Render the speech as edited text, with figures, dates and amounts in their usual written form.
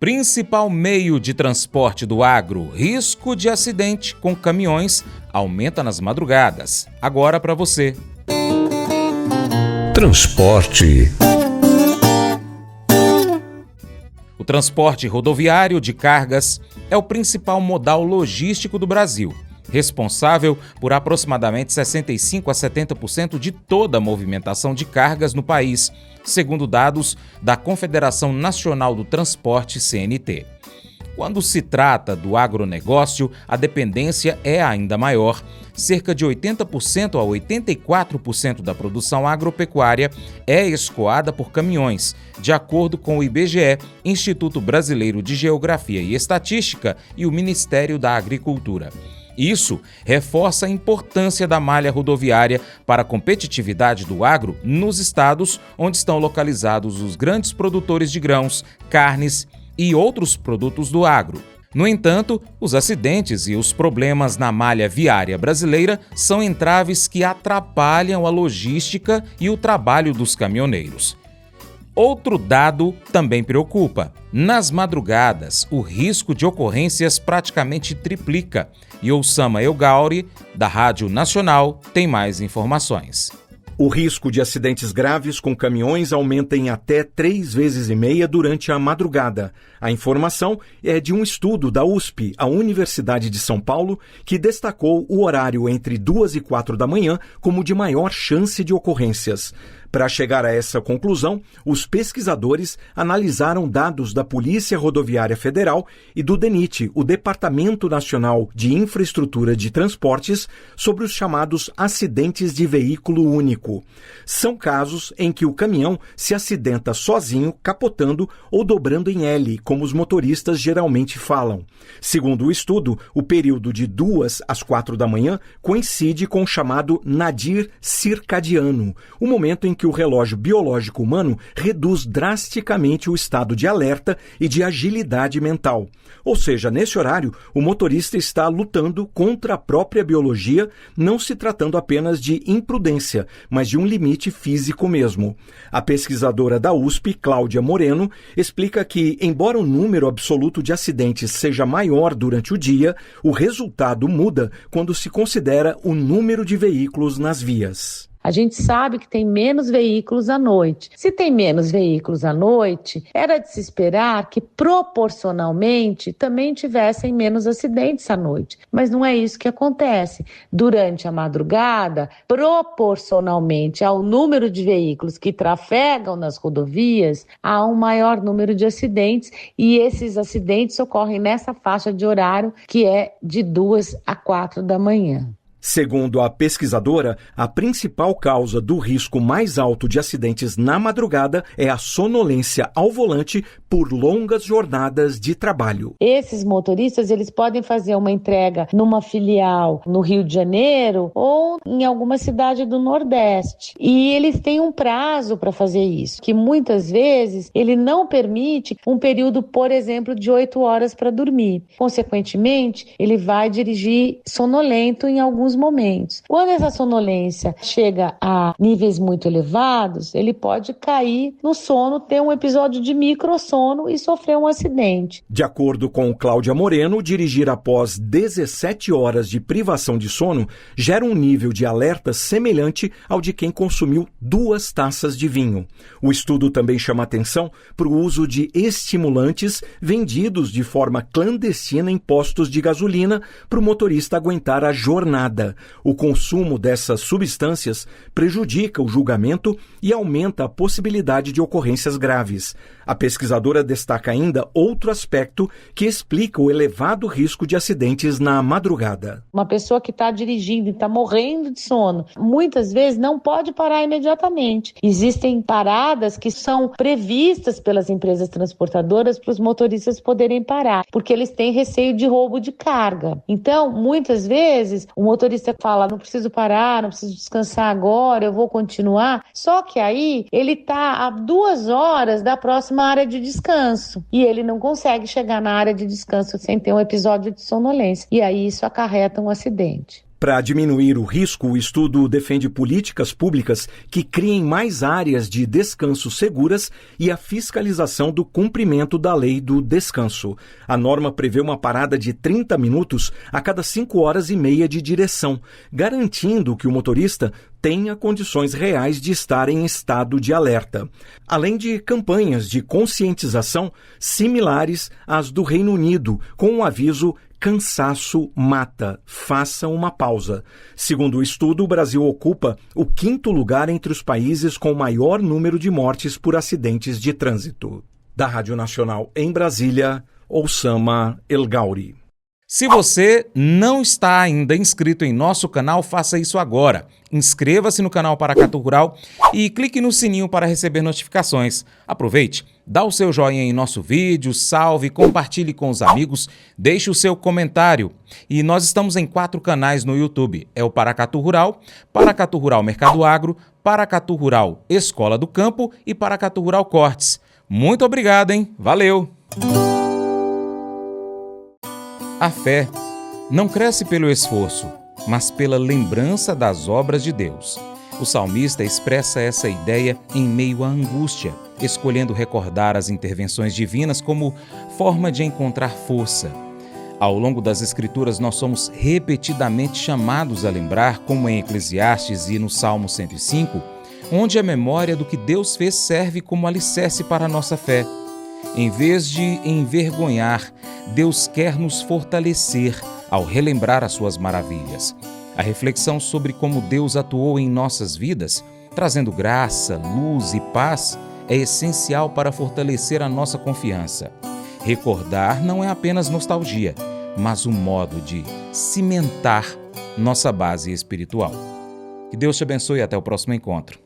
Principal meio de transporte do agro, risco de acidente com caminhões aumenta nas madrugadas. Agora para você. Transporte. O transporte rodoviário de cargas é o principal modal logístico do Brasil, responsável por aproximadamente 65% a 70% de toda a movimentação de cargas no país, segundo dados da Confederação Nacional do Transporte, CNT. Quando se trata do agronegócio, a dependência é ainda maior. Cerca de 80% a 84% da produção agropecuária é escoada por caminhões, de acordo com o IBGE, Instituto Brasileiro de Geografia e Estatística, e o Ministério da Agricultura. Isso reforça a importância da malha rodoviária para a competitividade do agro nos estados onde estão localizados os grandes produtores de grãos, carnes e outros produtos do agro. No entanto, os acidentes e os problemas na malha viária brasileira são entraves que atrapalham a logística e o trabalho dos caminhoneiros. Outro dado também preocupa. Nas madrugadas, o risco de ocorrências praticamente triplica. E Osama Elgauri, da Rádio Nacional, tem mais informações. O risco de acidentes graves com caminhões aumenta em até 3,5 vezes durante a madrugada. A informação é de um estudo da USP, a Universidade de São Paulo, que destacou o horário entre 2 e 4 da manhã como de maior chance de ocorrências. Para chegar a essa conclusão, os pesquisadores analisaram dados da Polícia Rodoviária Federal e do DENIT, o Departamento Nacional de Infraestrutura de Transportes, sobre os chamados acidentes de veículo único. São casos em que o caminhão se acidenta sozinho, capotando ou dobrando em L, como os motoristas geralmente falam. Segundo o estudo, o período de 2 às 4 da manhã coincide com o chamado nadir circadiano, o momento em que o relógio biológico humano reduz drasticamente o estado de alerta e de agilidade mental. Ou seja, nesse horário, o motorista está lutando contra a própria biologia, não se tratando apenas de imprudência, mas de um limite físico mesmo. A pesquisadora da USP, Cláudia Moreno, explica que, embora o número absoluto de acidentes seja maior durante o dia, o resultado muda quando se considera o número de veículos nas vias. A gente sabe que tem menos veículos à noite. Se tem menos veículos à noite, era de se esperar que proporcionalmente também tivessem menos acidentes à noite. Mas não é isso que acontece. Durante a madrugada, proporcionalmente ao número de veículos que trafegam nas rodovias, há um maior número de acidentes e esses acidentes ocorrem nessa faixa de horário que é de 2 a 4 da manhã. Segundo a pesquisadora, a principal causa do risco mais alto de acidentes na madrugada é a sonolência ao volante por longas jornadas de trabalho. Esses motoristas, eles podem fazer uma entrega numa filial no Rio de Janeiro ou em alguma cidade do Nordeste. E eles têm um prazo para fazer isso, que muitas vezes ele não permite um período, por exemplo, de 8 horas para dormir. Consequentemente, ele vai dirigir sonolento em alguns momentos. Quando essa sonolência chega a níveis muito elevados, ele pode cair no sono, ter um episódio de microsono e sofrer um acidente. De acordo com Cláudia Moreno, dirigir após 17 horas de privação de sono gera um nível de alerta semelhante ao de quem consumiu 2 taças de vinho. O estudo também chama atenção para o uso de estimulantes vendidos de forma clandestina em postos de gasolina para o motorista aguentar a jornada. O consumo dessas substâncias prejudica o julgamento e aumenta a possibilidade de ocorrências graves. A pesquisadora destaca ainda outro aspecto que explica o elevado risco de acidentes na madrugada. Uma pessoa que está dirigindo e está morrendo de sono, muitas vezes não pode parar imediatamente. Existem paradas que são previstas pelas empresas transportadoras para os motoristas poderem parar, porque eles têm receio de roubo de carga. Então, muitas vezes, o motorista fala, não preciso parar, não preciso descansar agora, eu vou continuar. Só que aí, ele está a 2 horas da próxima área de descanso e ele não consegue chegar na área de descanso sem ter um episódio de sonolência. E aí isso acarreta um acidente. Para diminuir o risco, o estudo defende políticas públicas que criem mais áreas de descanso seguras e a fiscalização do cumprimento da lei do descanso. A norma prevê uma parada de 30 minutos a cada 5 horas e meia de direção, garantindo que o motorista tenha condições reais de estar em estado de alerta, além de campanhas de conscientização similares às do Reino Unido, com o aviso "Cansaço mata, faça uma pausa". Segundo o estudo, o Brasil ocupa o 5º lugar entre os países com maior número de mortes por acidentes de trânsito. Da Rádio Nacional em Brasília, Oussama El Gauri. Se você não está ainda inscrito em nosso canal, faça isso agora. Inscreva-se no canal Paracatu Rural e clique no sininho para receber notificações. Aproveite, dá o seu joinha em nosso vídeo, salve, compartilhe com os amigos, deixe o seu comentário. E nós estamos em 4 canais no YouTube. É o Paracatu Rural Mercado Agro, Paracatu Rural Escola do Campo e Paracatu Rural Cortes. Muito obrigado, hein? Valeu! A fé não cresce pelo esforço, mas pela lembrança das obras de Deus. O salmista expressa essa ideia em meio à angústia, escolhendo recordar as intervenções divinas como forma de encontrar força. Ao longo das Escrituras, nós somos repetidamente chamados a lembrar, como em Eclesiastes e no Salmo 105, onde a memória do que Deus fez serve como alicerce para a nossa fé. Em vez de envergonhar, Deus quer nos fortalecer ao relembrar as suas maravilhas. A reflexão sobre como Deus atuou em nossas vidas, trazendo graça, luz e paz, é essencial para fortalecer a nossa confiança. Recordar não é apenas nostalgia, mas um modo de cimentar nossa base espiritual. Que Deus te abençoe e até o próximo encontro.